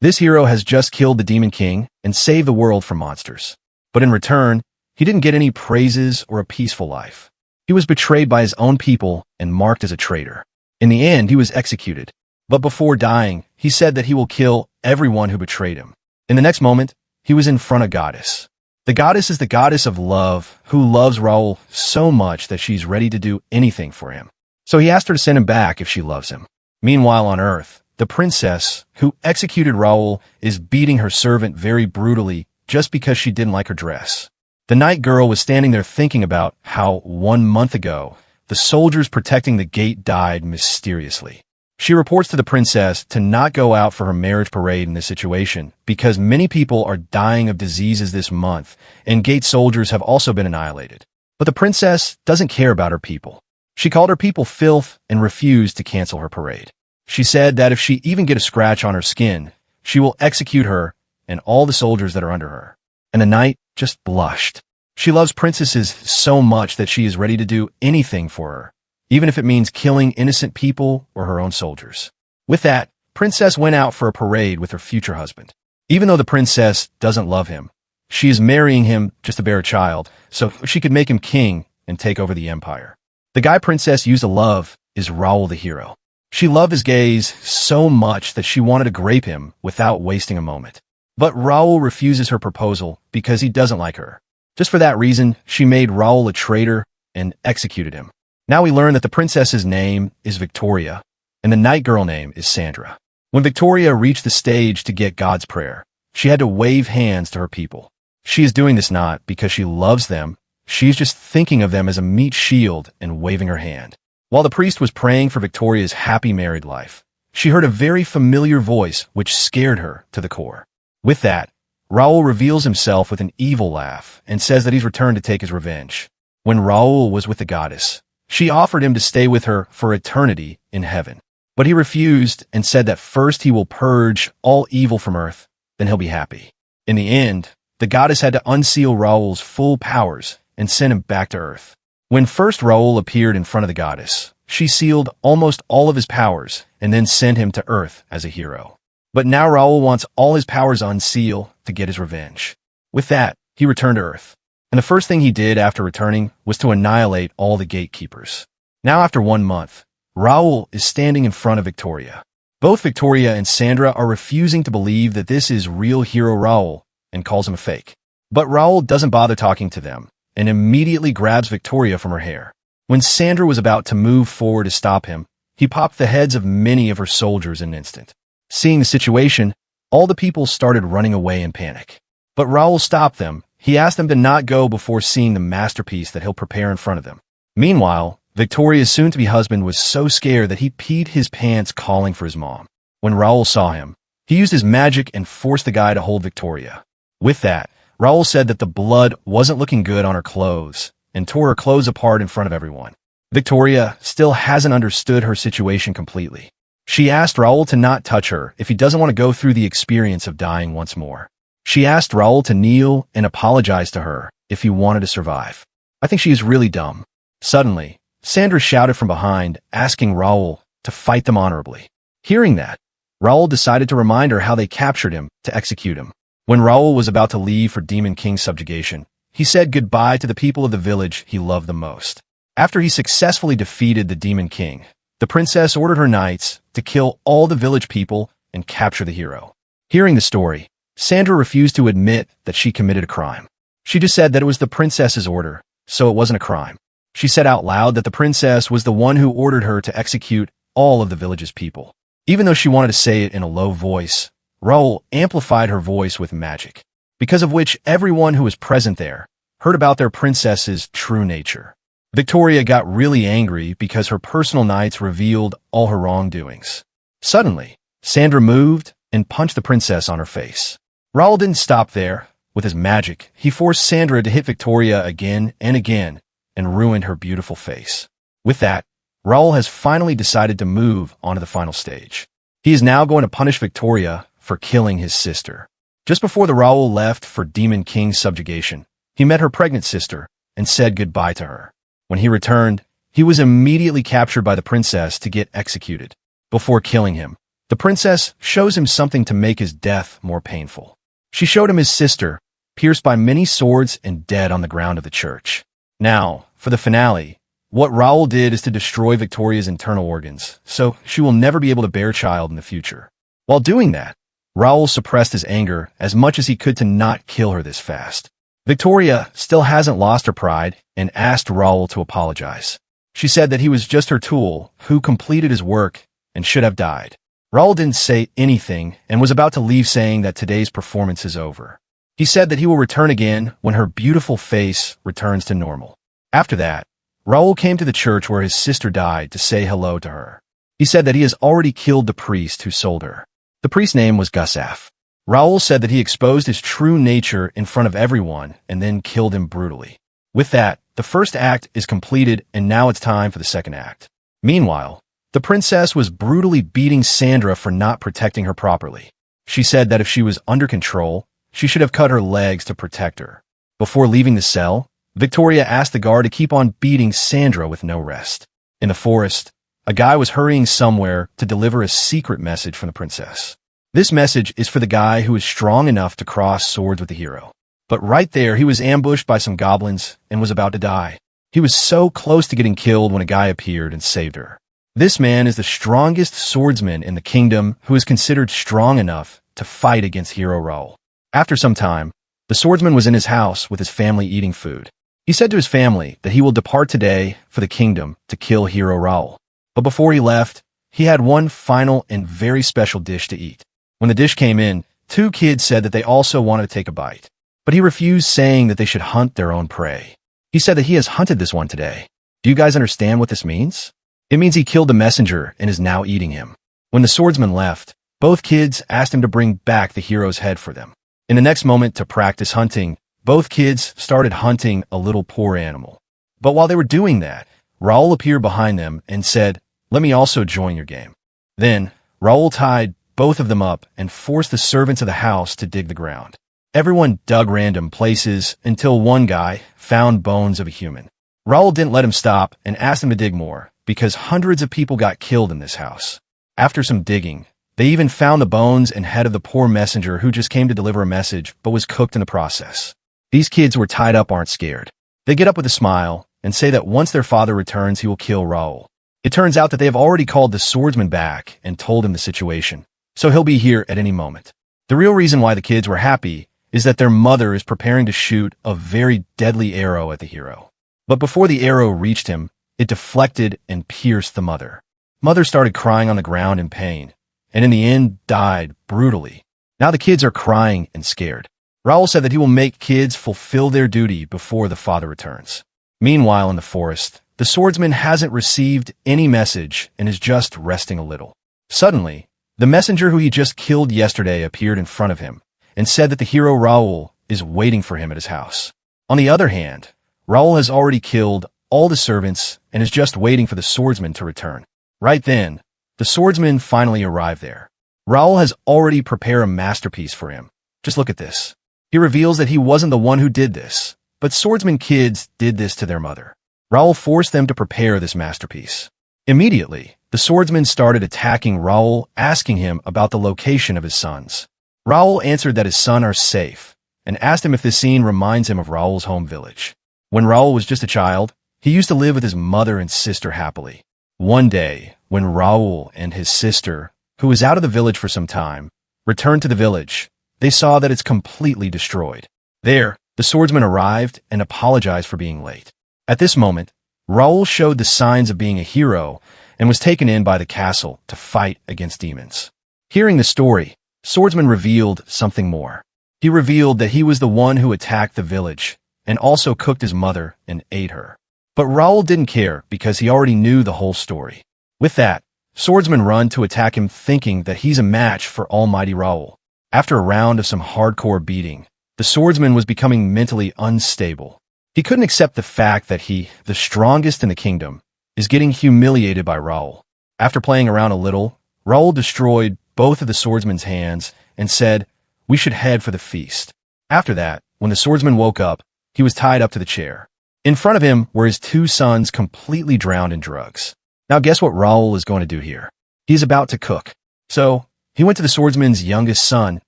This hero has just killed the Demon King and saved the world from monsters. But in return, he didn't get any praises or a peaceful life. He was betrayed by his own people and marked as a traitor. In the end, he was executed. But before dying, he said that he will kill everyone who betrayed him. In the next moment, he was in front of Goddess. The Goddess is the goddess of love, who loves Raul so much that she's ready to do anything for him. So he asked her to send him back if she loves him. Meanwhile on Earth, the princess, who executed Raul, is beating her servant very brutally just because she didn't like her dress. The night girl was standing there thinking about how 1 month ago, the soldiers protecting the gate died mysteriously. She reports to the princess to not go out for her marriage parade in this situation because many people are dying of diseases this month and gate soldiers have also been annihilated. But the princess doesn't care about her people. She called her people filth and refused to cancel her parade. She said that if she even get a scratch on her skin, she will execute her and all the soldiers that are under her. And the knight just blushed. She loves princesses so much that she is ready to do anything for her, even if it means killing innocent people or her own soldiers. With that, Princess went out for a parade with her future husband. Even though the princess doesn't love him, she is marrying him just to bear a child, so she could make him king and take over the empire. The guy Princess used to love is Raul the hero. She loved his gaze so much that she wanted to grape him without wasting a moment. But Raul refuses her proposal because he doesn't like her. Just for that reason, she made Raul a traitor and executed him. Now we learn that the princess's name is Victoria, and the night girl name is Sandra. When Victoria reached the stage to get God's prayer, she had to wave hands to her people. She is doing this not because she loves them, she's just thinking of them as a meat shield and waving her hand. While the priest was praying for Victoria's happy married life, she heard a very familiar voice which scared her to the core. With that, Raul reveals himself with an evil laugh and says that he's returned to take his revenge. When Raul was with the goddess, she offered him to stay with her for eternity in heaven. But he refused and said that first he will purge all evil from Earth, then he'll be happy. In the end, the goddess had to unseal Raul's full powers and send him back to Earth. When first Raul appeared in front of the goddess, she sealed almost all of his powers and then sent him to Earth as a hero. But now Raul wants all his powers unsealed to get his revenge. With that, he returned to Earth. And the first thing he did after returning was to annihilate all the gatekeepers. Now after 1 month, Raul is standing in front of Victoria. Both Victoria and Sandra are refusing to believe that this is real hero Raul and calls him a fake. But Raul doesn't bother talking to them and immediately grabs Victoria from her hair. When Sandra was about to move forward to stop him, he popped the heads of many of her soldiers in an instant. Seeing the situation, all the people started running away in panic. But Raul stopped them. He asked them to not go before seeing the masterpiece that he'll prepare in front of them. Meanwhile, Victoria's soon-to-be husband was so scared that he peed his pants calling for his mom. When Raul saw him, he used his magic and forced the guy to hold Victoria. With that, Raul said that the blood wasn't looking good on her clothes and tore her clothes apart in front of everyone. Victoria still hasn't understood her situation completely. She asked Raul to not touch her if he doesn't want to go through the experience of dying once more. She asked Raul to kneel and apologize to her if he wanted to survive. I think she is really dumb. Suddenly, Sandra shouted from behind, asking Raul to fight them honorably. Hearing that, Raul decided to remind her how they captured him to execute him. When Raul was about to leave for Demon King's subjugation, he said goodbye to the people of the village he loved the most. After he successfully defeated the Demon King, the princess ordered her knights to kill all the village people and capture the hero. Hearing the story, Sandra refused to admit that she committed a crime. She just said that it was the princess's order, so it wasn't a crime. She said out loud that the princess was the one who ordered her to execute all of the village's people. Even though she wanted to say it in a low voice, Raul amplified her voice with magic, because of which everyone who was present there heard about their princess's true nature. Victoria got really angry because her personal knights revealed all her wrongdoings. Suddenly, Sandra moved and punched the princess on her face. Raul didn't stop there. With his magic, he forced Sandra to hit Victoria again and again and ruined her beautiful face. With that, Raul has finally decided to move on to the final stage. He is now going to punish Victoria for killing his sister. Just before the Raul left for Demon King's subjugation, he met her pregnant sister and said goodbye to her. When he returned, he was immediately captured by the princess to get executed. Before killing him, The princess shows him something to make his death more painful. She showed him his sister, pierced by many swords and dead on the ground of the church. Now, for the finale, what Raul did is to destroy Victoria's internal organs, so she will never be able to bear a child in the future. While doing that, Raul suppressed his anger as much as he could to not kill her this fast. Victoria still hasn't lost her pride and asked Raul to apologize. She said that he was just her tool who completed his work and should have died. Raul didn't say anything and was about to leave, saying that today's performance is over. He said that he will return again when her beautiful face returns to normal. After that, Raul came to the church where his sister died to say hello to her. He said that he has already killed the priest who sold her. The priest's name was Gusaf. Raul said that he exposed his true nature in front of everyone and then killed him brutally. With that, the first act is completed and now it's time for the second act. Meanwhile, the princess was brutally beating Sandra for not protecting her properly. She said that if she was under control, she should have cut her legs to protect her. Before leaving the cell, Victoria asked the guard to keep on beating Sandra with no rest. In the forest, a guy was hurrying somewhere to deliver a secret message from the princess. This message is for the guy who is strong enough to cross swords with the hero. But right there, he was ambushed by some goblins and was about to die. He was so close to getting killed when a guy appeared and saved her. This man is the strongest swordsman in the kingdom who is considered strong enough to fight against hero Raul. After some time, the swordsman was in his house with his family eating food. He said to his family that he will depart today for the kingdom to kill hero Raul. But before he left, he had one final and very special dish to eat. When the dish came in, two kids said that they also wanted to take a bite. But he refused, saying that they should hunt their own prey. He said that he has hunted this one today. Do you guys understand what this means? It means he killed the messenger and is now eating him. When the swordsman left, both kids asked him to bring back the hero's head for them. In the next moment, to practice hunting, both kids started hunting a little poor animal. But while they were doing that, Raul appeared behind them and said, "Let me also join your game." Then, Raul tied both of them up and forced the servants of the house to dig the ground. Everyone dug random places until one guy found bones of a human. Raul didn't let him stop and asked him to dig more, because hundreds of people got killed in this house. After some digging, they even found the bones and head of the poor messenger who just came to deliver a message but was cooked in the process. These kids who were tied up aren't scared. They get up with a smile and say that once their father returns, he will kill Raul. It turns out that they have already called the swordsman back and told him the situation, so he'll be here at any moment. The real reason why the kids were happy is that their mother is preparing to shoot a very deadly arrow at the hero. But before the arrow reached him, it deflected and pierced the mother. Mother started crying on the ground in pain, and in the end died brutally. Now the kids are crying and scared. Raul said that he will make kids fulfill their duty before the father returns. Meanwhile, in the forest, the swordsman hasn't received any message and is just resting a little. Suddenly, the messenger who he just killed yesterday appeared in front of him and said that the hero Raul is waiting for him at his house. On the other hand, Raul has already killed all the servants and is just waiting for the swordsman to return. Right then, the swordsman finally arrived there. Raul has already prepared a masterpiece for him. Just look at this. He reveals that he wasn't the one who did this, but swordsman kids did this to their mother. Raul forced them to prepare this masterpiece. Immediately, the swordsman started attacking Raul, asking him about the location of his sons. Raul answered that his sons are safe, and asked him if this scene reminds him of Raul's home village. When Raul was just a child, he used to live with his mother and sister happily. One day, when Raul and his sister, who was out of the village for some time, returned to the village, they saw that it's completely destroyed. There, the swordsman arrived and apologized for being late. At this moment, Raul showed the signs of being a hero and was taken in by the castle to fight against demons. Hearing the story, Swordsman revealed something more. He revealed that he was the one who attacked the village and also cooked his mother and ate her. But Raul didn't care because he already knew the whole story. With that, Swordsman run to attack him, thinking that he's a match for almighty Raul. After a round of some hardcore beating, the swordsman was becoming mentally unstable. He couldn't accept the fact that he, the strongest in the kingdom, is getting humiliated by Raul. After playing around a little, Raul destroyed both of the swordsman's hands and said, "We should head for the feast." After that, when the swordsman woke up, he was tied up to the chair. In front of him were his two sons completely drowned in drugs. Now guess what Raul is going to do here? He's about to cook. So, He went to the swordsman's youngest son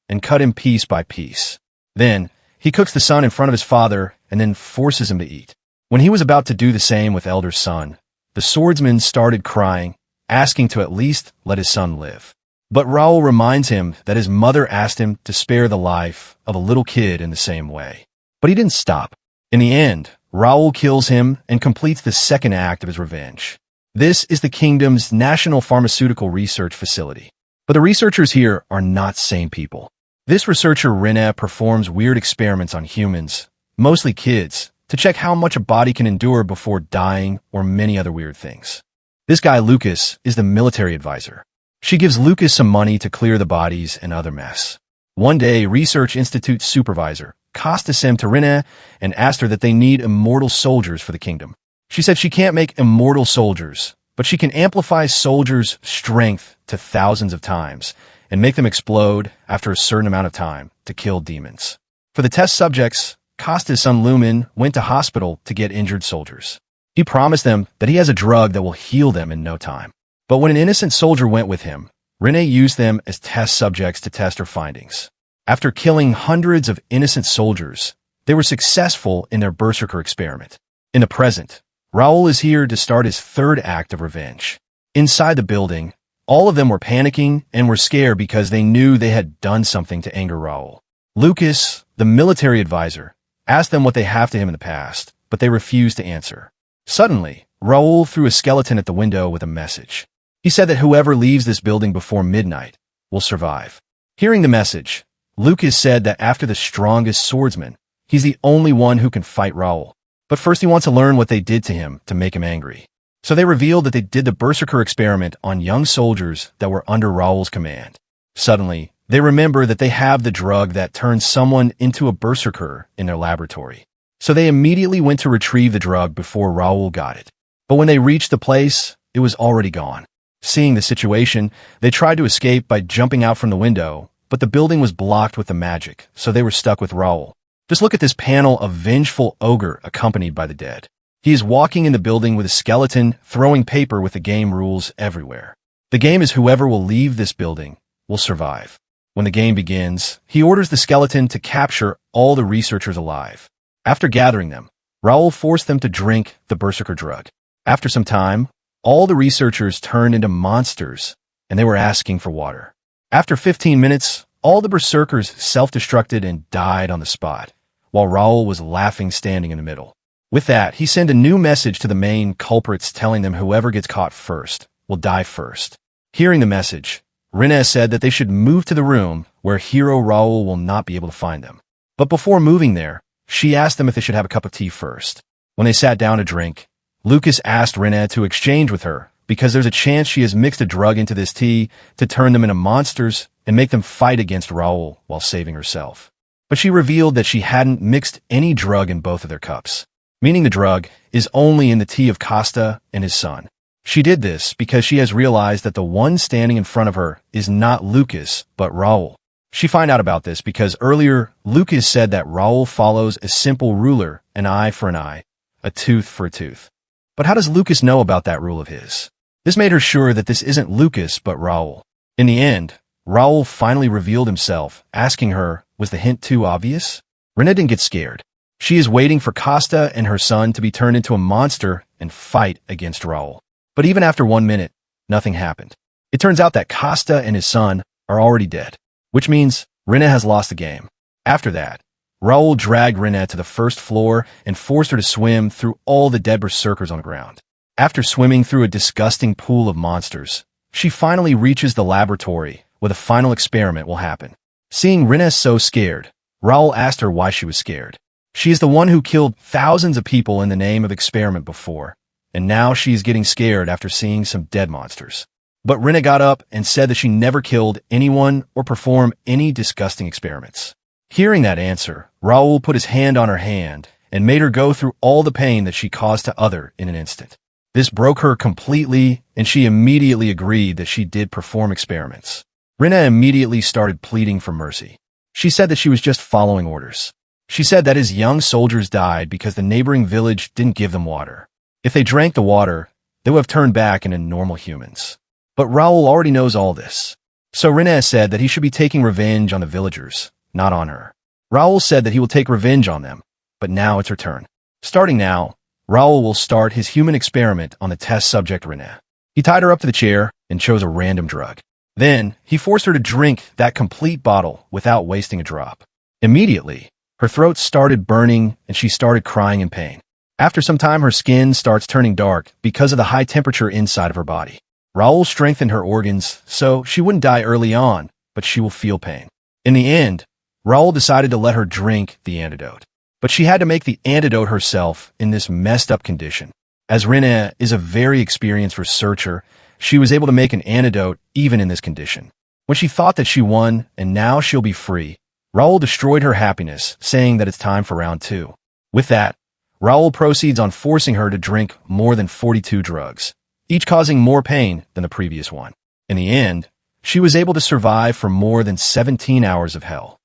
and cut him piece by piece. Then, he cooks the son in front of his father and then forces him to eat. When he was about to do the same with elder son, the swordsman started crying, asking to at least let his son live. But Raul reminds him that his mother asked him to spare the life of a little kid in the same way. But he didn't stop. In the end, Raul kills him and completes the second act of his revenge. This is the kingdom's National Pharmaceutical Research Facility. But the researchers here are not sane people. This researcher Rene performs weird experiments on humans, mostly kids, to check how much a body can endure before dying or many other weird things. This guy Lucas is the military advisor. She gives Lucas some money to clear the bodies and other mess. One day, Research Institute supervisor Costa sent to Rene and asked her that they need immortal soldiers for the kingdom. She said she can't make immortal soldiers, but she can amplify soldiers' strength to thousands of times and make them explode after a certain amount of time to kill demons. For the test subjects, Costa's son Lumen went to hospital to get injured soldiers. He promised them that he has a drug that will heal them in no time. But when an innocent soldier went with him, Rene used them as test subjects to test her findings. After killing hundreds of innocent soldiers, they were successful in their berserker experiment. In the present, Raul is here to start his third act of revenge. Inside the building, all of them were panicking and were scared because they knew they had done something to anger Raul. Lucas, the military advisor, asked them what they have to him in the past, but they refused to answer. Suddenly, Raul threw a skeleton at the window with a message. He said that whoever leaves this building before midnight will survive. Hearing the message, Lucas said that after the strongest swordsman, he's the only one who can fight Raul. But first he wants to learn what they did to him to make him angry. So they revealed that they did the berserker experiment on young soldiers that were under Raul's command. Suddenly, they remember that they have the drug that turns someone into a berserker in their laboratory. So they immediately went to retrieve the drug before Raul got it. But when they reached the place, it was already gone. Seeing the situation, they tried to escape by jumping out from the window, but the building was blocked with the magic, so they were stuck with Raul. Just look at this panel of vengeful ogre accompanied by the dead. He is walking in the building with a skeleton, throwing paper with the game rules everywhere. The game is whoever will leave this building will survive. When the game begins, he orders the skeleton to capture all the researchers alive. After gathering them, Raul forced them to drink the berserker drug. After some time, all the researchers turned into monsters, and they were asking for water. After 15 minutes, all the berserkers self-destructed and died on the spot, while Raul was laughing standing in the middle. With that, he sent a new message to the main culprits telling them whoever gets caught first will die first. Hearing the message, Rene said that they should move to the room where hero Raul will not be able to find them. But before moving there, she asked them if they should have a cup of tea first. When they sat down to drink, Lucas asked Rene to exchange with her because there's a chance she has mixed a drug into this tea to turn them into monsters and make them fight against Raul while saving herself. But she revealed that she hadn't mixed any drug in both of their cups, meaning the drug is only in the tea of Costa and his son. She did this because she has realized that the one standing in front of her is not Lucas, but Raul. She found out about this because earlier, Lucas said that Raul follows a simple ruler, an eye for an eye, a tooth for a tooth. But how does Lucas know about that rule of his? This made her sure that this isn't Lucas, but Raul. In the end, Raul finally revealed himself, asking her, was the hint too obvious? Rene didn't get scared. She is waiting for Costa and her son to be turned into a monster and fight against Raul. But even after 1 minute, nothing happened. It turns out that Costa and his son are already dead, which means Rene has lost the game. After that, Raul dragged Rene to the first floor and forced her to swim through all the dead berserkers on the ground. After swimming through a disgusting pool of monsters, she finally reaches the laboratory where the final experiment will happen. Seeing Rene so scared, Raul asked her why she was scared. She is the one who killed thousands of people in the name of experiment before, and now she is getting scared after seeing some dead monsters. But Rene got up and said that she never killed anyone or performed any disgusting experiments. Hearing that answer, Raul put his hand on her hand and made her go through all the pain that she caused to other in an instant. This broke her completely, and she immediately agreed that she did perform experiments. Rene immediately started pleading for mercy. She said that she was just following orders. She said that his young soldiers died because the neighboring village didn't give them water. If they drank the water, they would have turned back into normal humans. But Raul already knows all this. So Rene said that he should be taking revenge on the villagers, not on her. Raul said that he will take revenge on them, but now it's her turn. Starting now, Raul will start his human experiment on the test subject Rene. He tied her up to the chair and chose a random drug. Then, he forced her to drink that complete bottle without wasting a drop. Immediately, her throat started burning and she started crying in pain. After some time, her skin starts turning dark because of the high temperature inside of her body. Raul strengthened her organs so she wouldn't die early on, but she will feel pain. In the end, Raul decided to let her drink the antidote. But she had to make the antidote herself in this messed up condition. As Rene is a very experienced researcher, she was able to make an antidote even in this condition. When she thought that she won and now she'll be free, Raul destroyed her happiness, saying that it's time for round 2. With that, Raul proceeds on forcing her to drink more than 42 drugs, each causing more pain than the previous one. In the end, she was able to survive for more than 17 hours of hell.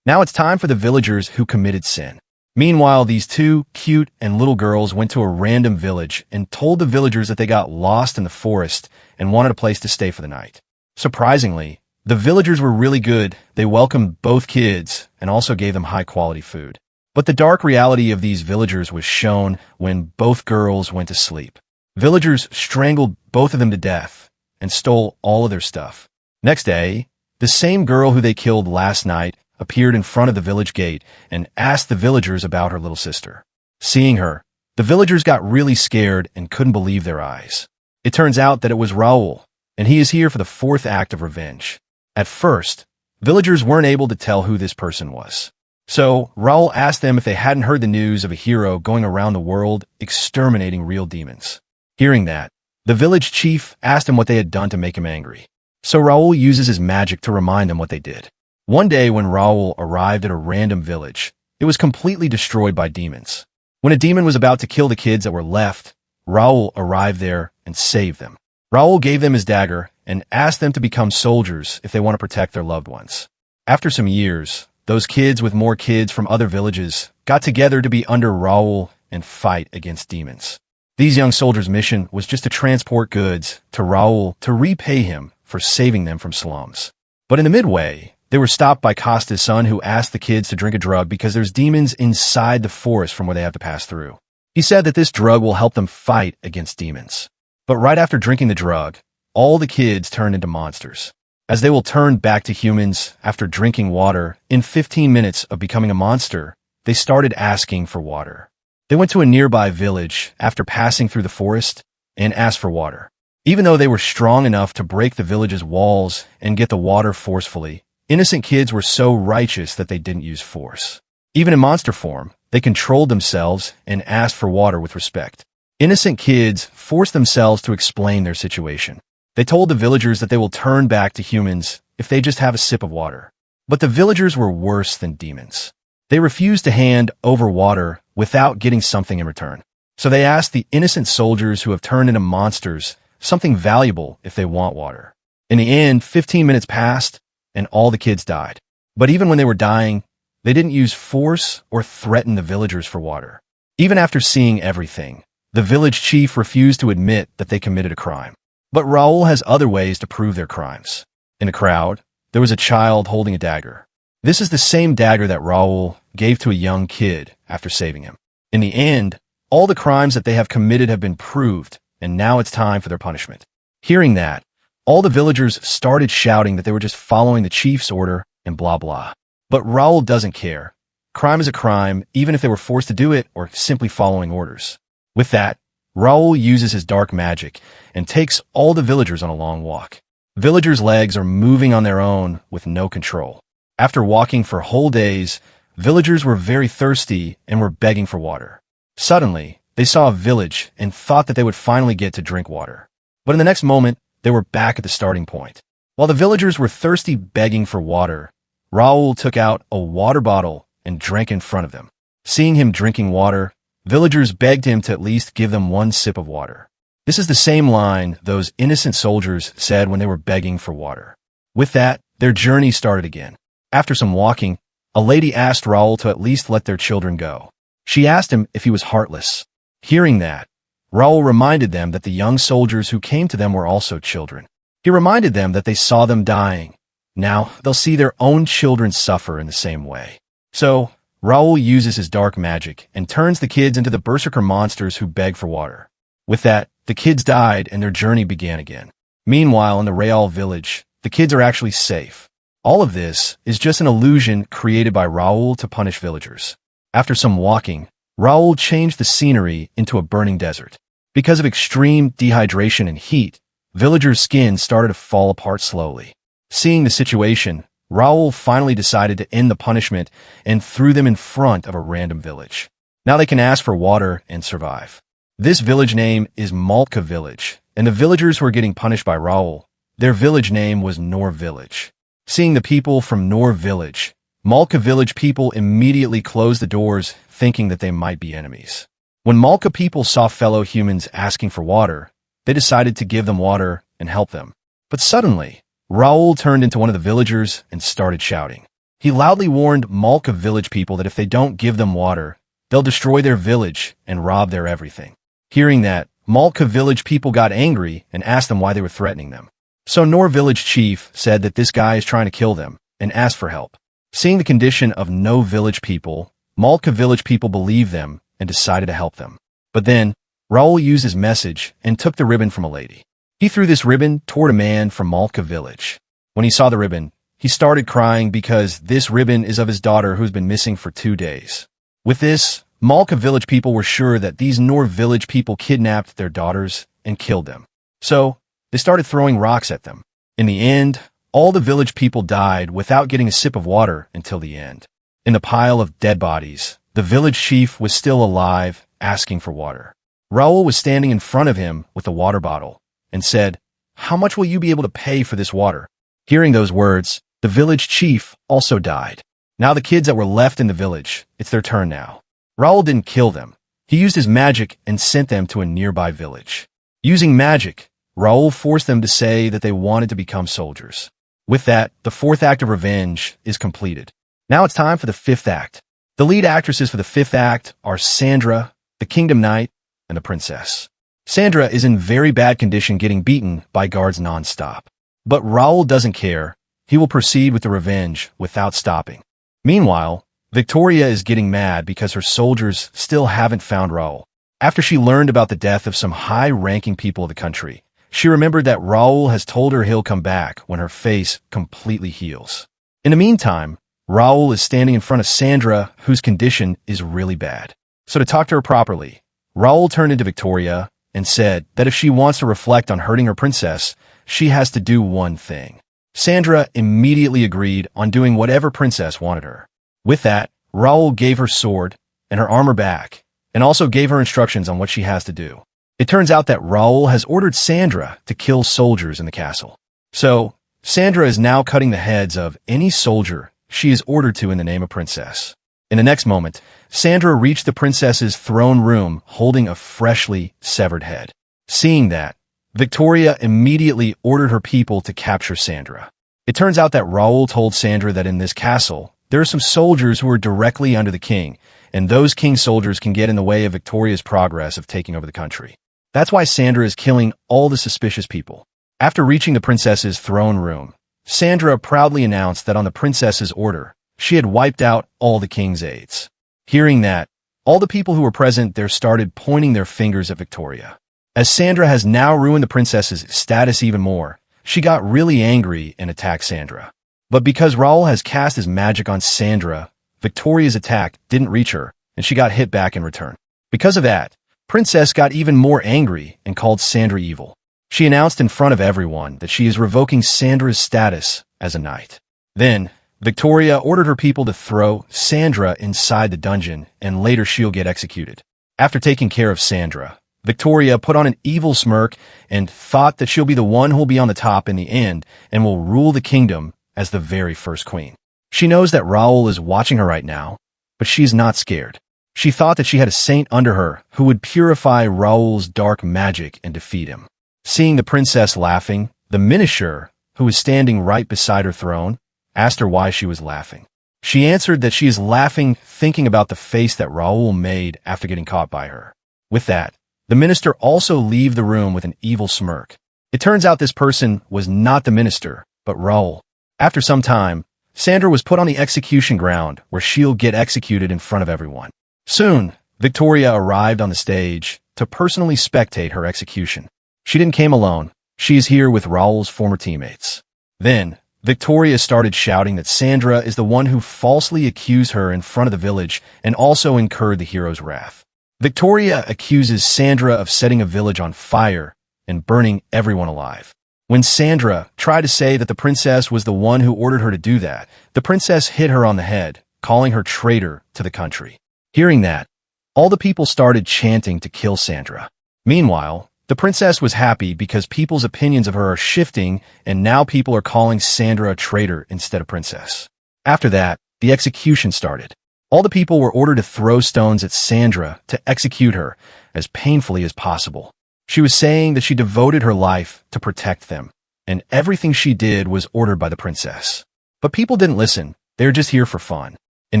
Now it's time for the villagers who committed sin. Meanwhile, these two cute and little girls went to a random village and told the villagers that they got lost in the forest and wanted a place to stay for the night. Surprisingly, the villagers were really good. They welcomed both kids and also gave them high-quality food. But the dark reality of these villagers was shown when both girls went to sleep. Villagers strangled both of them to death and stole all of their stuff. Next day, the same girl who they killed last night appeared in front of the village gate and asked the villagers about her little sister. Seeing her, the villagers got really scared and couldn't believe their eyes. It turns out that it was Raul, and he is here for the 4th act of revenge. At first, villagers weren't able to tell who this person was. So, Raul asked them if they hadn't heard the news of a hero going around the world exterminating real demons. Hearing that, the village chief asked him what they had done to make him angry. So Raul uses his magic to remind them what they did. One day when Raul arrived at a random village, it was completely destroyed by demons. When a demon was about to kill the kids that were left, Raul arrived there and saved them. Raul gave them his dagger and asked them to become soldiers if they want to protect their loved ones. After some years, those kids with more kids from other villages got together to be under Raul and fight against demons. These young soldiers' mission was just to transport goods to Raul to repay him for saving them from slums. But in the midway, they were stopped by Costa's son, who asked the kids to drink a drug because there's demons inside the forest from where they have to pass through. He said that this drug will help them fight against demons. But right after drinking the drug, all the kids turned into monsters. As they will turn back to humans after drinking water, in 15 minutes of becoming a monster, they started asking for water. They went to a nearby village after passing through the forest and asked for water. Even though they were strong enough to break the village's walls and get the water forcefully, innocent kids were so righteous that they didn't use force. Even in monster form, they controlled themselves and asked for water with respect. Innocent kids forced themselves to explain their situation. They told the villagers that they will turn back to humans if they just have a sip of water. But the villagers were worse than demons. They refused to hand over water without getting something in return. So they asked the innocent soldiers who have turned into monsters something valuable if they want water. In the end, 15 minutes passed, and all the kids died. But even when they were dying, they didn't use force or threaten the villagers for water. Even after seeing everything, the village chief refused to admit that they committed a crime. But Raul has other ways to prove their crimes. In the crowd, there was a child holding a dagger. This is the same dagger that Raul gave to a young kid after saving him. In the end, all the crimes that they have committed have been proved, and now it's time for their punishment. Hearing that, all the villagers started shouting that they were just following the chief's order and blah blah. But Raul doesn't care. Crime is a crime, even if they were forced to do it or simply following orders. With that, Raul uses his dark magic and takes all the villagers on a long walk. Villagers' legs are moving on their own with no control. After walking for whole days, villagers were very thirsty and were begging for water. Suddenly, they saw a village and thought that they would finally get to drink water. But in the next moment, they were back at the starting point. While the villagers were thirsty begging for water, Raul took out a water bottle and drank in front of them. Seeing him drinking water, villagers begged him to at least give them one sip of water. This is the same line those innocent soldiers said when they were begging for water. With that, their journey started again. After some walking, a lady asked Raul to at least let their children go. She asked him if he was heartless. Hearing that, Raul reminded them that the young soldiers who came to them were also children. He reminded them that they saw them dying. Now, they'll see their own children suffer in the same way. So, Raul uses his dark magic and turns the kids into the berserker monsters who beg for water. With that, the kids died and their journey began again. Meanwhile, in the Raul village, the kids are actually safe. All of this is just an illusion created by Raul to punish villagers. After some walking, Raul changed the scenery into a burning desert. Because of extreme dehydration and heat, villagers' skin started to fall apart slowly. Seeing the situation, Raul finally decided to end the punishment and threw them in front of a random village. Now they can ask for water and survive. This village name is Malka Village, and the villagers who are getting punished by Raul, their village name was Nor Village. Seeing the people from Nor Village, Malka Village people immediately closed the doors, thinking that they might be enemies. When Malka people saw fellow humans asking for water, they decided to give them water and help them. But suddenly, Raul turned into one of the villagers and started shouting. He loudly warned Malka Village people that if they don't give them water, they'll destroy their village and rob their everything. Hearing that, Malka Village people got angry and asked them why they were threatening them. So Nor Village Chief said that this guy is trying to kill them and asked for help. Seeing the condition of no village people, Malka Village people believed them and decided to help them. But then, Raul used his message and took the ribbon from a lady. He threw this ribbon toward a man from Malka Village. When he saw the ribbon, he started crying because this ribbon is of his daughter who's been missing for 2 days. With this, Malka Village people were sure that these Nor Village people kidnapped their daughters and killed them. So, they started throwing rocks at them. In the end, all the village people died without getting a sip of water until the end. In the pile of dead bodies, the village chief was still alive, asking for water. Raul was standing in front of him with a water bottle and said, "How much will you be able to pay for this water?" Hearing those words, the village chief also died. Now the kids that were left in the village, it's their turn now. Raul didn't kill them. He used his magic and sent them to a nearby village. Using magic, Raul forced them to say that they wanted to become soldiers. With that, the 4th act of revenge is completed. Now it's time for the 5th act. The lead actresses for the 5th act are Sandra, the Kingdom Knight, and the Princess. Sandra is in very bad condition getting beaten by guards non-stop. But Raul doesn't care. He will proceed with the revenge without stopping. Meanwhile, Victoria is getting mad because her soldiers still haven't found Raul. After she learned about the death of some high-ranking people of the country, she remembered that Raul has told her he'll come back when her face completely heals. In the meantime, Raul is standing in front of Sandra, whose condition is really bad. So to talk to her properly, Raul turned into Victoria and said that if she wants to reflect on hurting her princess, she has to do one thing. Sandra immediately agreed on doing whatever Princess wanted her. With that, Raul gave her sword and her armor back, and also gave her instructions on what she has to do. It turns out that Raul has ordered Sandra to kill soldiers in the castle. So, Sandra is now cutting the heads of any soldier she is ordered to in the name of Princess. In the next moment, Sandra reached the princess's throne room holding a freshly severed head. Seeing that, Victoria immediately ordered her people to capture Sandra. It turns out that Raul told Sandra that in this castle, there are some soldiers who are directly under the king, and those king soldiers can get in the way of Victoria's progress of taking over the country. That's why Sandra is killing all the suspicious people. After reaching the princess's throne room, Sandra proudly announced that on the princess's order, she had wiped out all the king's aides. Hearing that, all the people who were present there started pointing their fingers at Victoria. As Sandra has now ruined the princess's status even more, she got really angry and attacked Sandra. But because Raul has cast his magic on Sandra, Victoria's attack didn't reach her, and she got hit back in return. Because of that, Princess got even more angry and called Sandra evil. She announced in front of everyone that she is revoking Sandra's status as a knight. Then, Victoria ordered her people to throw Sandra inside the dungeon, and later she'll get executed. After taking care of Sandra, Victoria put on an evil smirk and thought that she'll be the one who'll be on the top in the end and will rule the kingdom as the very first queen. She knows that Raul is watching her right now, but she's not scared. She thought that she had a saint under her who would purify Raul's dark magic and defeat him. Seeing the princess laughing, the minister, who was standing right beside her throne, asked her why she was laughing. She answered that she is laughing thinking about the face that Raul made after getting caught by her. With that, the minister also leaves the room with an evil smirk. It turns out this person was not the minister, but Raul. After some time, Sandra was put on the execution ground where she'll get executed in front of everyone. Soon, Victoria arrived on the stage to personally spectate her execution. She didn't come alone. She is here with Raul's former teammates. Then, Victoria started shouting that Sandra is the one who falsely accused her in front of the village and also incurred the hero's wrath. Victoria accuses Sandra of setting a village on fire and burning everyone alive. When Sandra tried to say that the princess was the one who ordered her to do that, the princess hit her on the head, calling her traitor to the country. Hearing that, all the people started chanting to kill Sandra. Meanwhile, the princess was happy because people's opinions of her are shifting, and now people are calling Sandra a traitor instead of princess. After that, the execution started. All the people were ordered to throw stones at Sandra to execute her as painfully as possible. She was saying that she devoted her life to protect them, and everything she did was ordered by the princess. But people didn't listen. They were just here for fun. In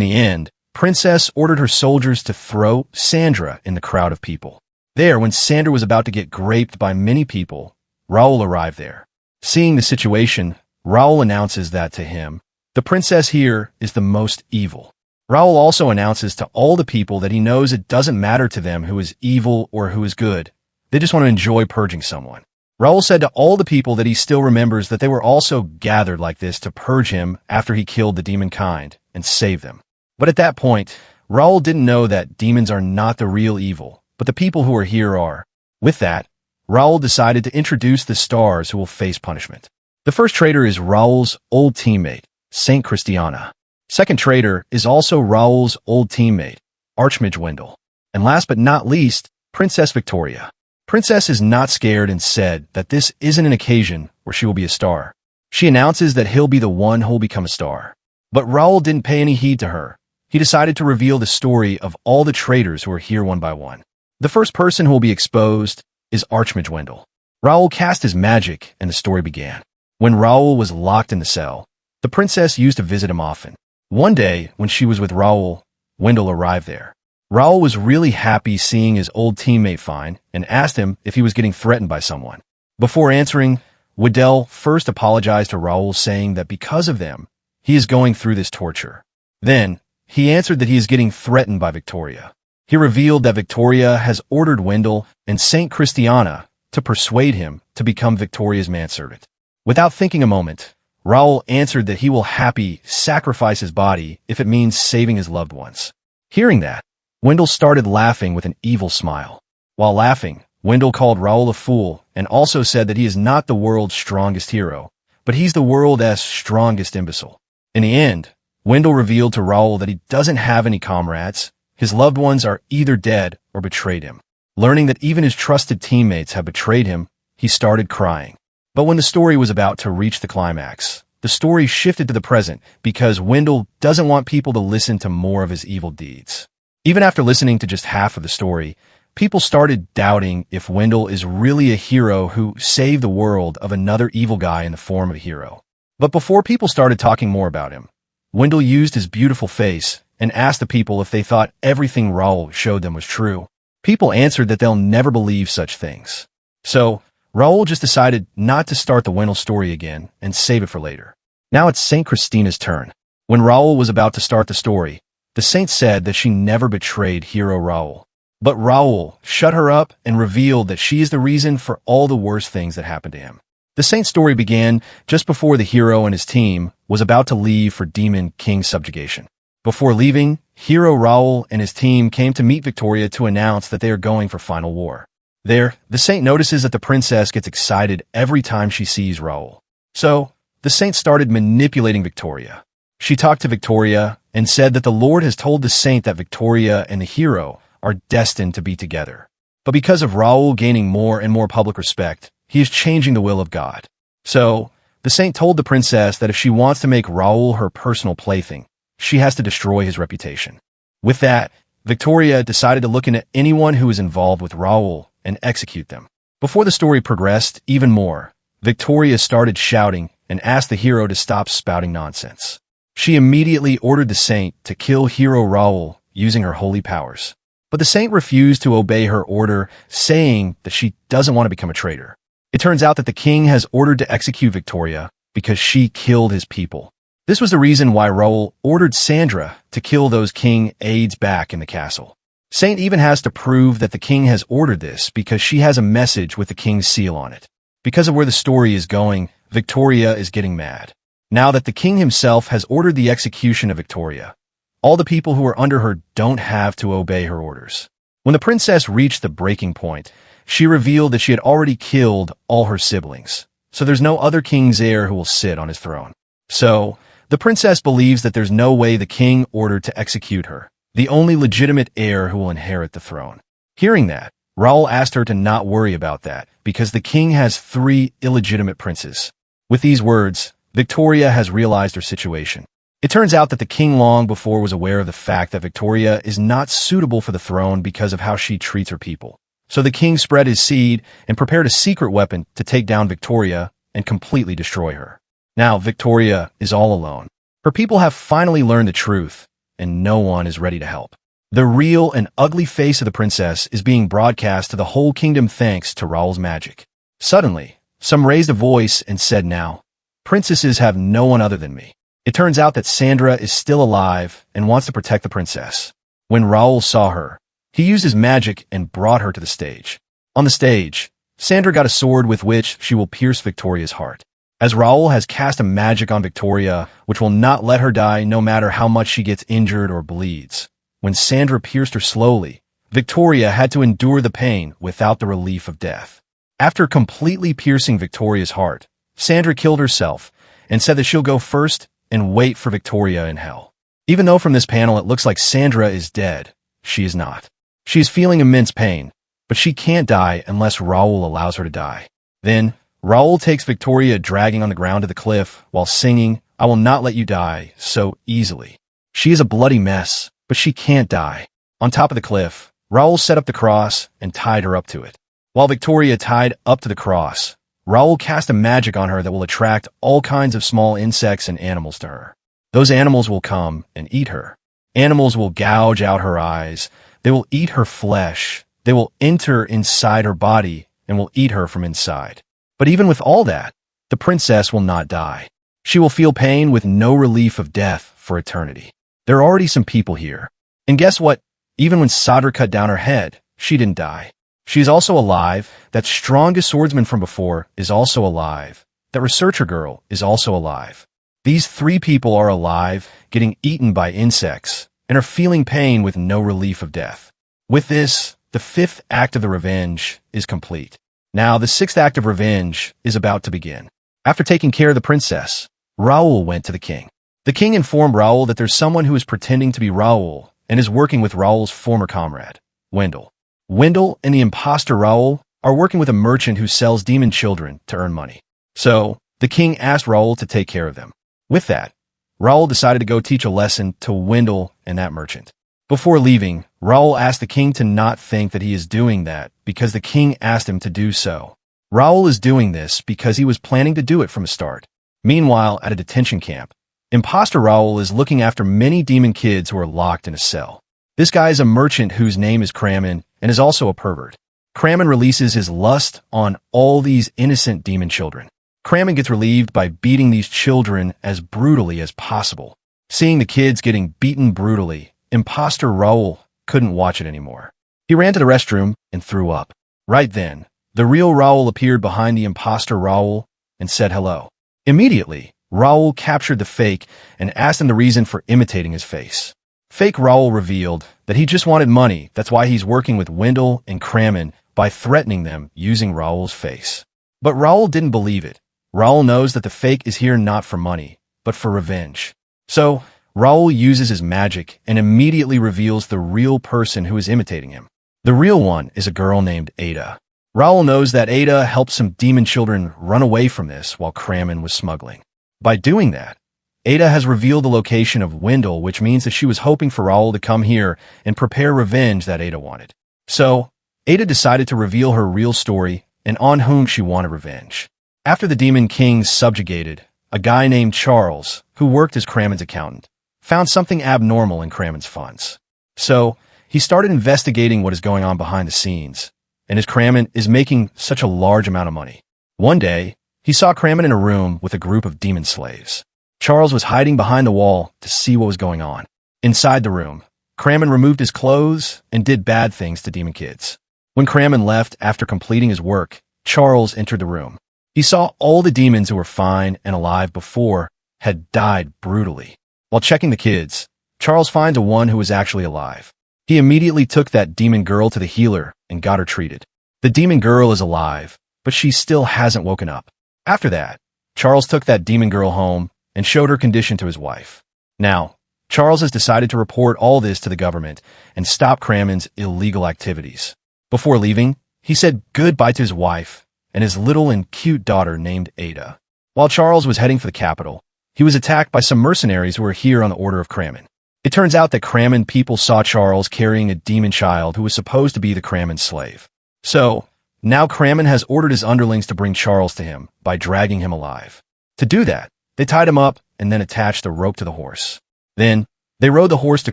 the end, Princess ordered her soldiers to throw Sandra in the crowd of people. There, when Sandra was about to get graped by many people, Raul arrived there. Seeing the situation, Raul announces that to him, the princess here is the most evil. Raul also announces to all the people that he knows it doesn't matter to them who is evil or who is good. They just want to enjoy purging someone. Raul said to all the people that he still remembers that they were also gathered like this to purge him after he killed the demon kind and save them. But at that point, Raul didn't know that demons are not the real evil, but the people who are here are. With that, Raul decided to introduce the stars who will face punishment. The first traitor is Raul's old teammate, Saint Christiana. Second traitor is also Raul's old teammate, Archmage Wendell. And last but not least, Princess Victoria. Princess is not scared and said that this isn't an occasion where she will be a star. She announces that he'll be the one who'll become a star. But Raul didn't pay any heed to her. He decided to reveal the story of all the traitors who are here one by one. The first person who will be exposed is Archmage Wendell. Raul cast his magic and the story began. When Raul was locked in the cell, the princess used to visit him often. One day, when she was with Raul, Wendell arrived there. Raul was really happy seeing his old teammate fine and asked him if he was getting threatened by someone. Before answering, Wendell first apologized to Raul, saying that because of them, he is going through this torture. Then, he answered that he is getting threatened by Victoria. He revealed that Victoria has ordered Wendell and Saint Christiana to persuade him to become Victoria's manservant. Without thinking a moment, Raul answered that he will happy sacrifice his body if it means saving his loved ones. Hearing that, Wendell started laughing with an evil smile. While laughing, Wendell called Raul a fool and also said that he is not the world's strongest hero, but he's the world's strongest imbecile. In the end, Wendell revealed to Raul that he doesn't have any comrades. His loved ones are either dead or betrayed him. Learning that even his trusted teammates have betrayed him, he started crying. But when the story was about to reach the climax, the story shifted to the present because Wendell doesn't want people to listen to more of his evil deeds. Even after listening to just half of the story, people started doubting if Wendell is really a hero who saved the world of another evil guy in the form of a hero. But before people started talking more about him, Wendell used his beautiful face and asked the people if they thought everything Raul showed them was true. People answered that they'll never believe such things. So, Raul just decided not to start the Wendell story again and save it for later. Now it's Saint Christina's turn. When Raul was about to start the story, the saint said that she never betrayed hero Raul. But Raul shut her up and revealed that she is the reason for all the worst things that happened to him. The saint's story began just before the hero and his team was about to leave for Demon King subjugation. Before leaving, hero Raul and his team came to meet Victoria to announce that they are going for final war. There, the saint notices that the princess gets excited every time she sees Raul. So, the saint started manipulating Victoria. She talked to Victoria and said that the Lord has told the saint that Victoria and the hero are destined to be together. But because of Raul gaining more and more public respect, he is changing the will of God. So, the saint told the princess that if she wants to make Raul her personal plaything, she has to destroy his reputation. With that, Victoria decided to look into anyone who is involved with Raul and execute them. Before the story progressed even more, Victoria started shouting and asked the hero to stop spouting nonsense. She immediately ordered the saint to kill hero Raul using her holy powers. But the saint refused to obey her order, saying that she doesn't want to become a traitor. It turns out that the king has ordered to execute Victoria because she killed his people. This was the reason why Raul ordered Sandra to kill those king aides back in the castle. Saint even has to prove that the king has ordered this because she has a message with the king's seal on it. Because of where the story is going, Victoria is getting mad. Now that the king himself has ordered the execution of Victoria, all the people who are under her don't have to obey her orders. When the princess reached the breaking point, she revealed that she had already killed all her siblings, so there's no other king's heir who will sit on his throne. So, the princess believes that there's no way the king ordered to execute her, the only legitimate heir who will inherit the throne. Hearing that, Raul asked her to not worry about that because the king has 3 illegitimate princes. With these words, Victoria has realized her situation. It turns out that the king long before was aware of the fact that Victoria is not suitable for the throne because of how she treats her people. So the king spread his seed and prepared a secret weapon to take down Victoria and completely destroy her. Now Victoria is all alone. Her people have finally learned the truth, and no one is ready to help. The real and ugly face of the princess is being broadcast to the whole kingdom thanks to Raul's magic. Suddenly, some raised a voice and said, "Now, princesses have no one other than me." It turns out that Sandra is still alive and wants to protect the princess. When Raul saw her, he used his magic and brought her to the stage. On the stage, Sandra got a sword with which she will pierce Victoria's heart. As Raul has cast a magic on Victoria, which will not let her die no matter how much she gets injured or bleeds. When Sandra pierced her slowly, Victoria had to endure the pain without the relief of death. After completely piercing Victoria's heart, Sandra killed herself and said that she'll go first and wait for Victoria in hell. Even though from this panel it looks like Sandra is dead, she is not. She is feeling immense pain, but she can't die unless Raul allows her to die. Then, Raul takes Victoria dragging on the ground to the cliff while singing, "I will not let you die so easily." She is a bloody mess, but she can't die. On top of the cliff, Raul set up the cross and tied her up to it. While Victoria tied up to the cross, Raul cast a magic on her that will attract all kinds of small insects and animals to her. Those animals will come and eat her. Animals will gouge out her eyes. They will eat her flesh. They will enter inside her body and will eat her from inside. But even with all that, the princess will not die. She will feel pain with no relief of death for eternity. There are already some people here. And guess what? Even when Sandra cut down her head, she didn't die. She is also alive. That strongest swordsman from before is also alive. That researcher girl is also alive. These 3 people are alive, getting eaten by insects, and are feeling pain with no relief of death. With this, the 5th act of the revenge is complete. Now, the 6th act of revenge is about to begin. After taking care of the princess, Raul went to the king. The king informed Raul that there's someone who is pretending to be Raul and is working with Raul's former comrade, Wendell. Wendell and the imposter Raul are working with a merchant who sells demon children to earn money. So, the king asked Raul to take care of them. With that, Raul decided to go teach a lesson to Wendell and that merchant. Before leaving, Raul asked the king to not think that he is doing that because the king asked him to do so. Raul is doing this because he was planning to do it from the start. Meanwhile, at a detention camp, imposter Raul is looking after many demon kids who are locked in a cell. This guy is a merchant whose name is Craman and is also a pervert. Craman releases his lust on all these innocent demon children. Craman gets relieved by beating these children as brutally as possible. Seeing the kids getting beaten brutally, imposter Raul couldn't watch it anymore. He ran to the restroom and threw up. Right then, the real Raul appeared behind the imposter Raul and said hello. Immediately, Raul captured the fake and asked him the reason for imitating his face. Fake Raul revealed that he just wanted money. That's why he's working with Wendell and Craman by threatening them using Raul's face. But Raul didn't believe it. Raul knows that the fake is here not for money, but for revenge. So, Raul uses his magic and immediately reveals the real person who is imitating him. The real one is a girl named Ada. Raul knows that Ada helped some demon children run away from this while Craman was smuggling. By doing that, Ada has revealed the location of Wendell, which means that she was hoping for Raul to come here and prepare revenge that Ada wanted. So, Ada decided to reveal her real story and on whom she wanted revenge. After the Demon Kings subjugated, a guy named Charles, who worked as Craman's accountant, found something abnormal in Craman's funds. So, he started investigating what is going on behind the scenes, and as Craman is making such a large amount of money. One day, he saw Craman in a room with a group of demon slaves. Charles was hiding behind the wall to see what was going on. Inside the room, Craman removed his clothes and did bad things to demon kids. When Craman left after completing his work, Charles entered the room. He saw all the demons who were fine and alive before had died brutally. While checking the kids, Charles finds one who was actually alive. He immediately took that demon girl to the healer and got her treated. The demon girl is alive, but she still hasn't woken up. After that, Charles took that demon girl home and showed her condition to his wife. Now, Charles has decided to report all this to the government and stop Craman's illegal activities. Before leaving, he said goodbye to his wife and his little and cute daughter named Ada. While Charles was heading for the capital, he was attacked by some mercenaries who were here on the order of Craman. It turns out that Craman people saw Charles carrying a demon child who was supposed to be the Craman slave. So, now Craman has ordered his underlings to bring Charles to him by dragging him alive. To do that, they tied him up and then attached a rope to the horse. Then, they rode the horse to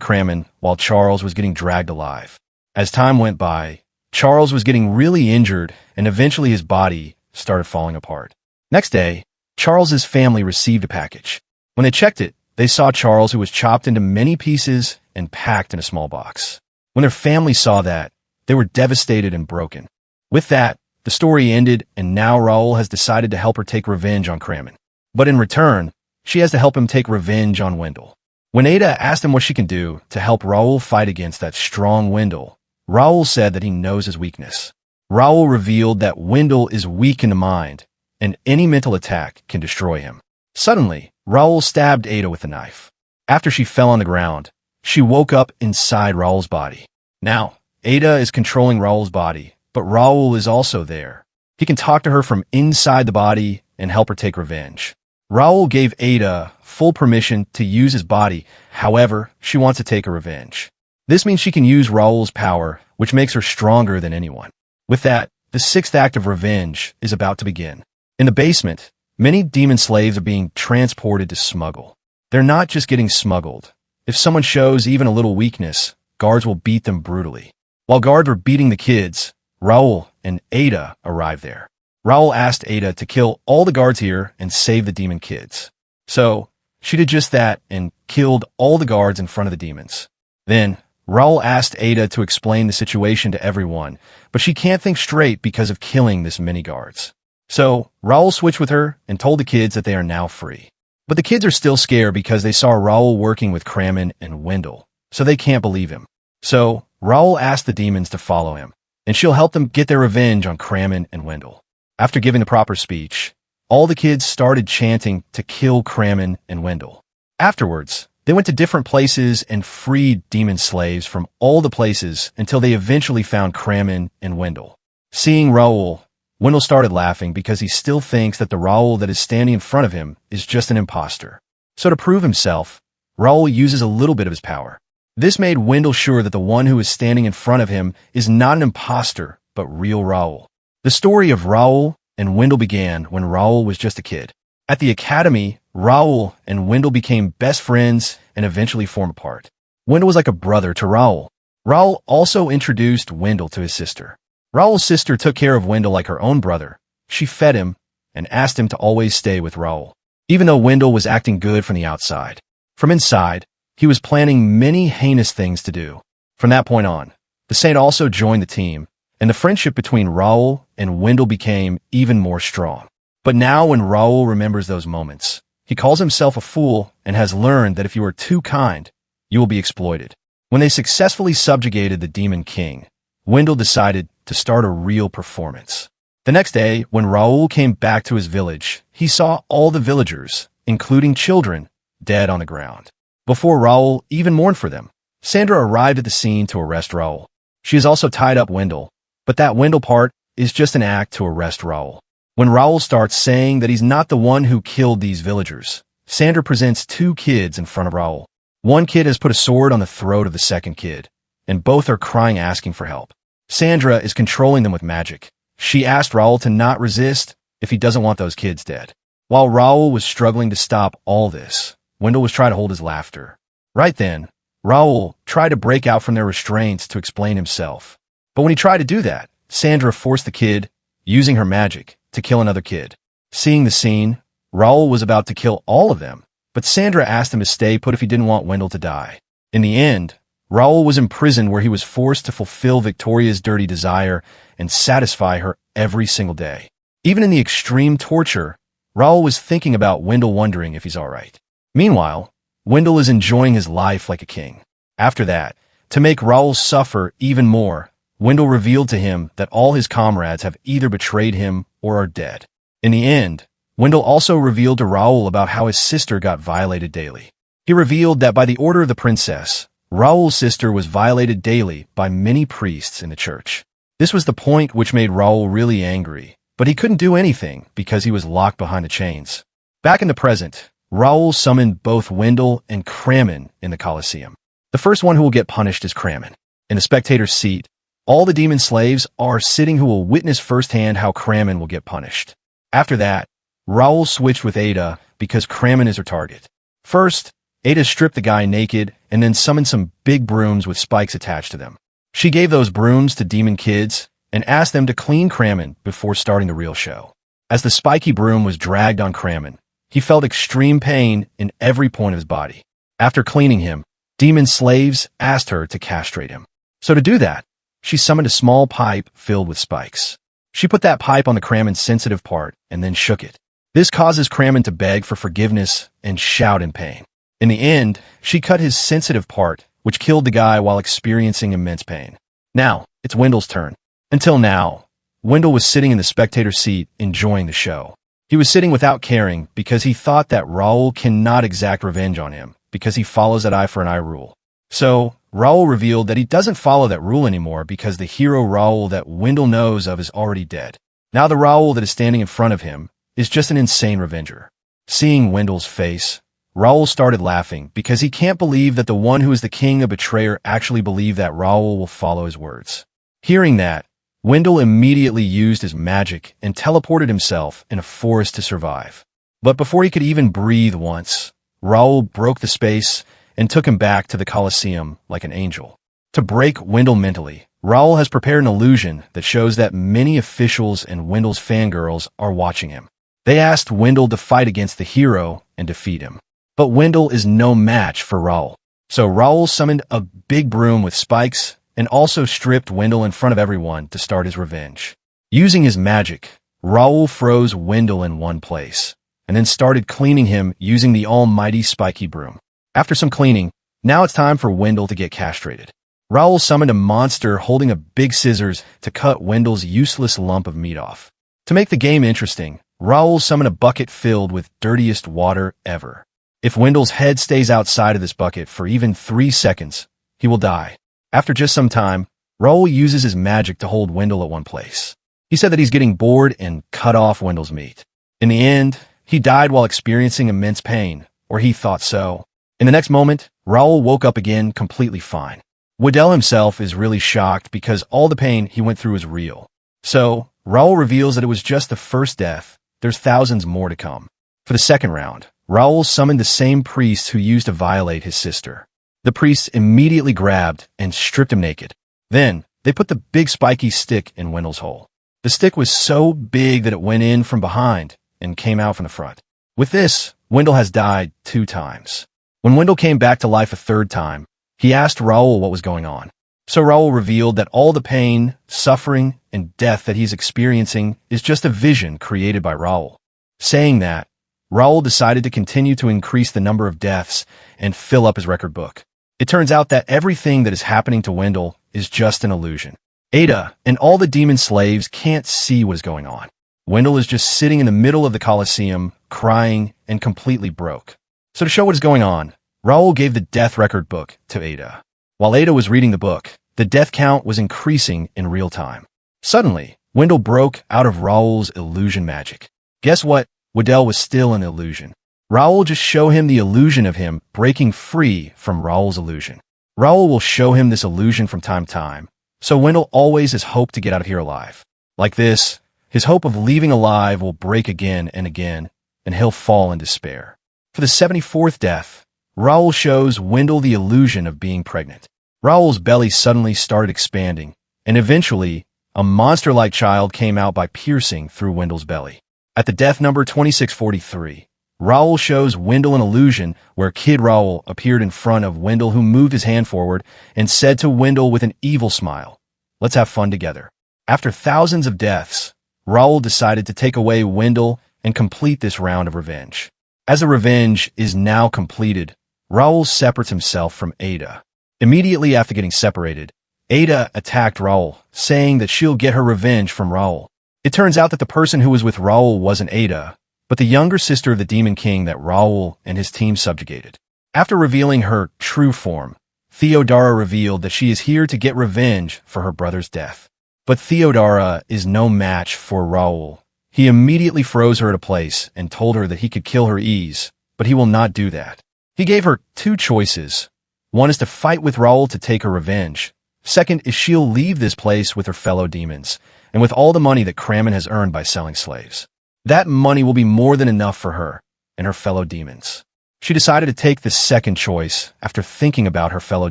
Craman while Charles was getting dragged alive. As time went by, Charles was getting really injured and eventually his body started falling apart. Next day, Charles's family received a package. When they checked it, they saw Charles who was chopped into many pieces and packed in a small box. When their family saw that, they were devastated and broken. With that, the story ended and now Raul has decided to help her take revenge on Craman. But in return, she has to help him take revenge on Wendell. When Ada asked him what she can do to help Raul fight against that strong Wendell, Raul said that he knows his weakness. Raul revealed that Wendell is weak in the mind, and any mental attack can destroy him. Suddenly, Raul stabbed Ada with a knife. After she fell on the ground, she woke up inside Raul's body. Now, Ada is controlling Raul's body, but Raul is also there. He can talk to her from inside the body and help her take revenge. Raul gave Ada full permission to use his body, however, she wants to take her revenge. This means she can use Raul's power, which makes her stronger than anyone. With that, the sixth act of revenge is about to begin. In the basement, many demon slaves are being transported to smuggle. They're not just getting smuggled. If someone shows even a little weakness, guards will beat them brutally. While guards were beating the kids, Raul and Ada arrived there. Raul asked Ada to kill all the guards here and save the demon kids. So, she did just that and killed all the guards in front of the demons. Then, Raul asked Ada to explain the situation to everyone, but she can't think straight because of killing this many guards. So, Raul switched with her and told the kids that they are now free. But the kids are still scared because they saw Raul working with Craman and Wendell, so they can't believe him. So, Raul asked the demons to follow him, and she'll help them get their revenge on Craman and Wendell. After giving the proper speech, all the kids started chanting to kill Craman and Wendell. Afterwards, they went to different places and freed demon slaves from all the places until they eventually found Craman and Wendell. Seeing Raul, Wendell started laughing because he still thinks that the Raul that is standing in front of him is just an imposter. So to prove himself, Raul uses a little bit of his power. This made Wendell sure that the one who is standing in front of him is not an imposter, but real Raul. The story of Raul and Wendell began when Raul was just a kid. At the academy, Raul and Wendell became best friends and eventually formed apart. Wendell was like a brother to Raul. Raul also introduced Wendell to his sister. Raul's sister took care of Wendell like her own brother. She fed him and asked him to always stay with Raul, even though Wendell was acting good from the outside. From inside, he was planning many heinous things to do. From that point on, the saint also joined the team, and the friendship between Raul and Wendell became even more strong. But now when Raul remembers those moments, he calls himself a fool and has learned that if you are too kind, you will be exploited. When they successfully subjugated the Demon King, Wendell decided to start a real performance. The next day, when Raul came back to his village, he saw all the villagers, including children, dead on the ground. Before Raul even mourned for them, Sandra arrived at the scene to arrest Raul. She has also tied up Wendell, but that Wendell part is just an act to arrest Raul. When Raul starts saying that he's not the one who killed these villagers, Sandra presents two kids in front of Raul. One kid has put a sword on the throat of the second kid, and both are crying asking for help. Sandra is controlling them with magic. She asked Raul to not resist if he doesn't want those kids dead. While Raul was struggling to stop all this, Wendell was trying to hold his laughter. Right then, Raul tried to break out from their restraints to explain himself. But when he tried to do that, Sandra forced the kid, using her magic, to kill another kid. Seeing the scene, Raul was about to kill all of them, but Sandra asked him to stay put if he didn't want Wendell to die. In the end, Raul was imprisoned where he was forced to fulfill Victoria's dirty desire and satisfy her every single day. Even in the extreme torture, Raul was thinking about Wendell, wondering if he's all right. Meanwhile, Wendell is enjoying his life like a king. After that, to make Raul suffer even more, Wendell revealed to him that all his comrades have either betrayed him or are dead. In the end, Wendell also revealed to Raul about how his sister got violated daily. He revealed that by the order of the princess, Raul's sister was violated daily by many priests in the church. This was the point which made Raul really angry, but he couldn't do anything because he was locked behind the chains. Back in the present, Raul summoned both Wendell and Craman in the Colosseum. The first one who will get punished is Craman. In the spectator's seat, all the demon slaves are sitting who will witness firsthand how Craman will get punished. After that, Raul switched with Ada because Craman is her target. First, Ada stripped the guy naked and then summoned some big brooms with spikes attached to them. She gave those brooms to demon kids and asked them to clean Craman before starting the real show. As the spiky broom was dragged on Craman, he felt extreme pain in every point of his body. After cleaning him, demon slaves asked her to castrate him. So to do that, she summoned a small pipe filled with spikes. She put that pipe on the Craman's sensitive part and then shook it. This causes Craman to beg for forgiveness and shout in pain. In the end, she cut his sensitive part, which killed the guy while experiencing immense pain. Now, it's Wendell's turn. Until now, Wendell was sitting in the spectator seat enjoying the show. He was sitting without caring because he thought that Raul cannot exact revenge on him because he follows that eye for an eye rule. So, Raul revealed that he doesn't follow that rule anymore because the hero Raul that Wendell knows of is already dead. Now the Raul that is standing in front of him is just an insane revenger. Seeing Wendell's face, Raul started laughing because he can't believe that the one who is the king of betrayer actually believed that Raul will follow his words. Hearing that, Wendell immediately used his magic and teleported himself in a forest to survive. But before he could even breathe once, Raul broke the space and took him back to the Colosseum like an angel. To break Wendell mentally, Raul has prepared an illusion that shows that many officials and Wendell's fangirls are watching him. They asked Wendell to fight against the hero and defeat him. But Wendell is no match for Raul. So Raul summoned a big broom with spikes and also stripped Wendell in front of everyone to start his revenge. Using his magic, Raul froze Wendell in one place and then started cleaning him using the almighty spiky broom. After some cleaning, now it's time for Wendell to get castrated. Raul summoned a monster holding a big scissors to cut Wendell's useless lump of meat off. To make the game interesting, Raul summoned a bucket filled with dirtiest water ever. If Wendell's head stays outside of this bucket for even 3 seconds, he will die. After just some time, Raul uses his magic to hold Wendell at one place. He said that he's getting bored and cut off Wendell's meat. In the end, he died while experiencing immense pain, or he thought so. In the next moment, Raul woke up again completely fine. Wendell himself is really shocked because all the pain he went through is real. So, Raul reveals that it was just the first death. There's thousands more to come. For the second round, Raul summoned the same priest who used to violate his sister. The priests immediately grabbed and stripped him naked. Then, they put the big spiky stick in Wendell's hole. The stick was so big that it went in from behind and came out from the front. With this, Wendell has died 2 times. When Wendell came back to life a 3rd time, he asked Raul what was going on. So Raul revealed that all the pain, suffering, and death that he's experiencing is just a vision created by Raul. Saying that, Raul decided to continue to increase the number of deaths and fill up his record book. It turns out that everything that is happening to Wendell is just an illusion. Ada and all the demon slaves can't see what is going on. Wendell is just sitting in the middle of the Colosseum, crying and completely broke. So to show what is going on, Raul gave the death record book to Ada. While Ada was reading the book, the death count was increasing in real time. Suddenly, Wendell broke out of Raul's illusion magic. Guess what? Wendell was still an illusion. Raul just showed him the illusion of him breaking free from Raul's illusion. Raul will show him this illusion from time to time, so Wendell always has hope to get out of here alive. Like this, his hope of leaving alive will break again and again, and he'll fall in despair. For the 74th death, Raul shows Wendell the illusion of being pregnant. Raul's belly suddenly started expanding, and eventually, a monster-like child came out by piercing through Wendell's belly. At the death number 2643, Raul shows Wendell an illusion where Kid Raul appeared in front of Wendell, who moved his hand forward and said to Wendell with an evil smile, "Let's have fun together." After thousands of deaths, Raul decided to take away Wendell and complete this round of revenge. As the revenge is now completed, Raul separates himself from Ada. Immediately after getting separated, Ada attacked Raul, saying that she'll get her revenge from Raul. It turns out that the person who was with Raul wasn't Ada, but the younger sister of the Demon King that Raul and his team subjugated. After revealing her true form, Theodara revealed that she is here to get revenge for her brother's death. But Theodara is no match for Raul. He immediately froze her at a place and told her that he could kill her ease, but he will not do that. He gave her two choices. One is to fight with Raul to take her revenge. Second is she'll leave this place with her fellow demons, and with all the money that Craman has earned by selling slaves. That money will be more than enough for her and her fellow demons. She decided to take this second choice after thinking about her fellow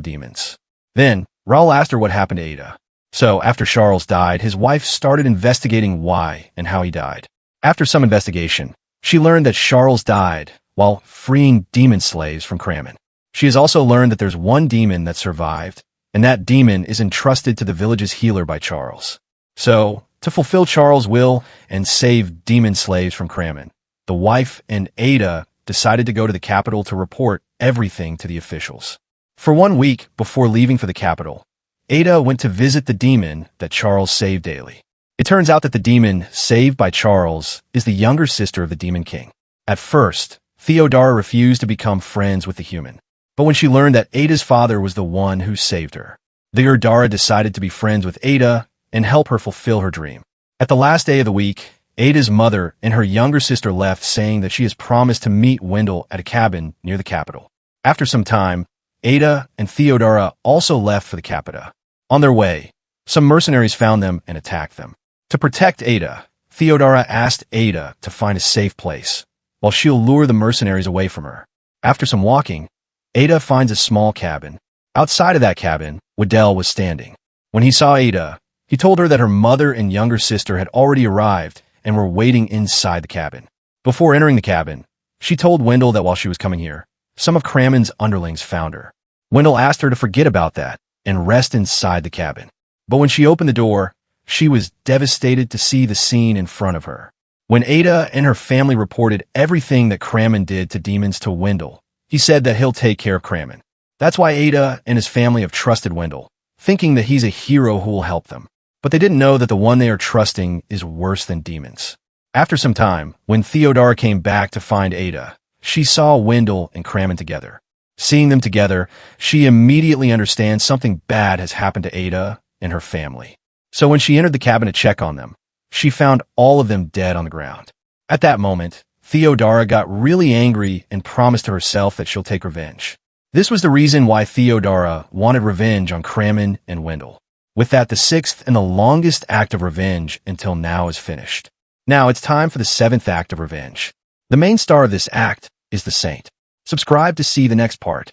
demons. Then, Raul asked her what happened to Ada. So, after Charles died, his wife started investigating why and how he died. After some investigation, she learned that Charles died while freeing demon slaves from Craman. She has also learned that there's one demon that survived, and that demon is entrusted to the village's healer by Charles. So, to fulfill Charles' will and save demon slaves from Craman, the wife and Ada decided to go to the capital to report everything to the officials. For 1 week before leaving for the capital, Ada went to visit the demon that Charles saved daily. It turns out that the demon saved by Charles is the younger sister of the Demon King. At first, Theodara refused to become friends with the human. But when she learned that Ada's father was the one who saved her, Theodara decided to be friends with Ada and help her fulfill her dream. At the last day of the week, Ada's mother and her younger sister left, saying that she has promised to meet Wendell at a cabin near the capital. After some time, Ada and Theodara also left for the capital. On their way, some mercenaries found them and attacked them. To protect Ada, Theodara asked Ada to find a safe place, while she'll lure the mercenaries away from her. After some walking, Ada finds a small cabin. Outside of that cabin, Wendell was standing. When he saw Ada, he told her that her mother and younger sister had already arrived and were waiting inside the cabin. Before entering the cabin, she told Wendell that while she was coming here, some of Craman's underlings found her. Wendell asked her to forget about that and rest inside the cabin. But when she opened the door, she was devastated to see the scene in front of her. When Ada and her family reported everything that Craman did to demons to Wendell, he said that he'll take care of Craman. That's why Ada and his family have trusted Wendell, thinking that he's a hero who will help them. But they didn't know that the one they are trusting is worse than demons. After some time, when Theodara came back to find Ada, she saw Wendell and Craman together. Seeing them together, she immediately understands something bad has happened to Ada and her family. So when she entered the cabin to check on them, she found all of them dead on the ground. At that moment, Theodara got really angry and promised to herself that she'll take revenge. This was the reason why Theodara wanted revenge on Craman and Wendell. With that, the sixth and the longest act of revenge until now is finished. Now it's time for the seventh act of revenge. The main star of this act is the saint. Subscribe to see the next part.